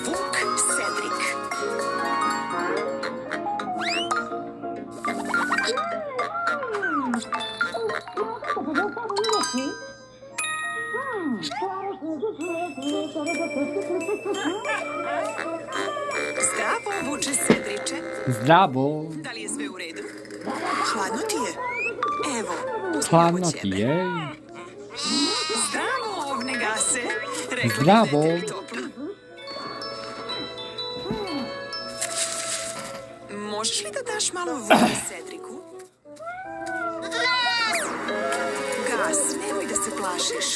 Vuk Cedric. Zdravo, Vuče Cedriče. Zdravo. Da li je sve u redu? Hladno ti je? Evo, uzmi Hladno ovo ti ćebe. je. Zdravo, ovne gase. Rekla Zdravo. bih da je tebi toplo. Možeš li da daš malo vode Cedriku? Gas, nemoj da se plašiš.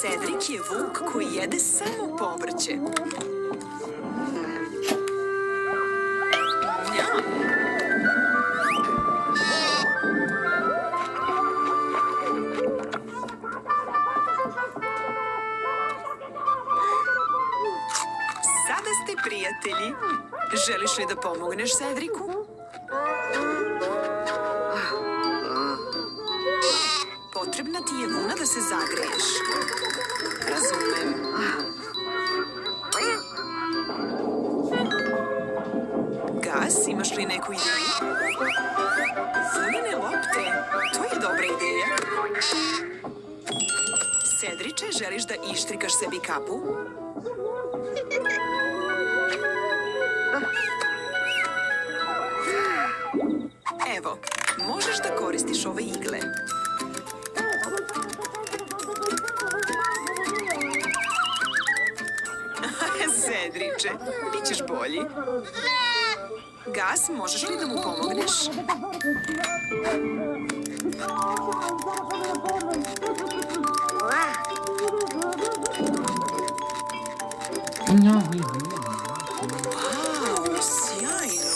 Cedric je vuk koji jede samo povrće. Njam. Sada ste prijatelji. Želiš li da pomogneš Cedriku? Potrebna ti je vuna da se zagreješ. Razumem. Gas, imaš li neku ideju? Vunene lopte, to je dobra ideja. Cedriče, želiš da ištrikaš sebi kapu? Evo, možeš da koristiš ove igle. Cedriče, bit ćeš bolji. Gas, možeš li da mu pomogneš? Wow, sjajno.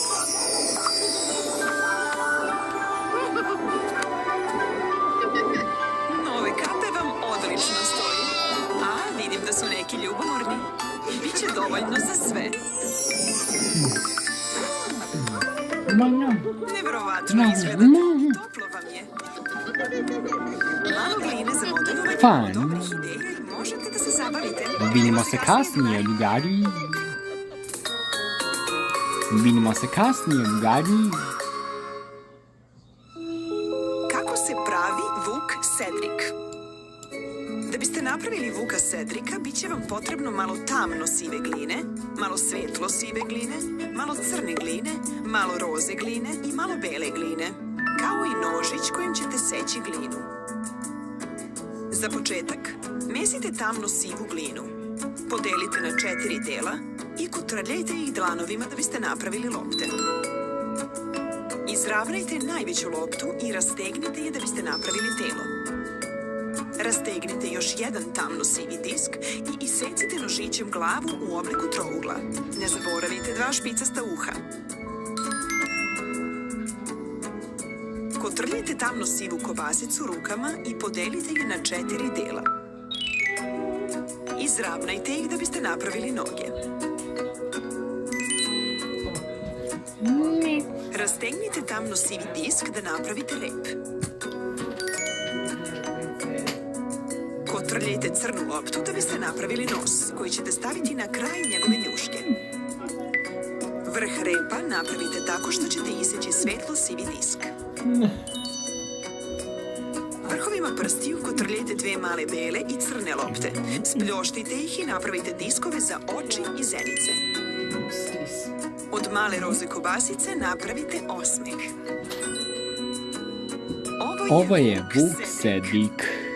Nove kape vam odlično stoji. A, vidim da su neki ljubomorni. Biće dovoljno za sve. Neverovatno izgledate. Toplo vam je. Malo gline za modelovanje Fajn. dobrih ideja i možete da se zabavite. Vidimo se kasnije, ljubari. Vidimo se kasnije, ljubari. Kako se pravi vuk Cedric? Da biste napravili vuka Cedrika, bit će vam potrebno malo tamno sive gline, malo svetlo sive gline, malo crne gline, malo roze gline i malo bele gline, kao i nožić kojim ćete seći glinu. Za početak, mesite tamno sivu glinu. Podelite na 4 dela i kutrljajte ih dlanovima da biste napravili lopte. Izravnajte najveću loptu i rastegnite je da biste napravili telo. Rastegnite još jedan tamno sivi disk i isecite nožićem glavu u obliku trougla. Ne zaboravite 2 špicasta uha. Kotrljajte tamno sivu kobasicu rukama i podelite je na 4 dela. Izravnajte ih da biste napravili noge. Rastegnite tamno sivi disk da napravite rep. Kotrljajte crnu loptu da biste napravili nos, koji ćete staviti na kraj njegove njuške. Vrh repa napravite tako što ćete iseći svetlo sivi disk. Vrhovima prstiju kotrljajte 2 male bele i crne lopte. Spljoštite ih i napravite diskove za oči i zenice. Od male roze kobasice napravite osmeh. Ovo je vuk Cedric.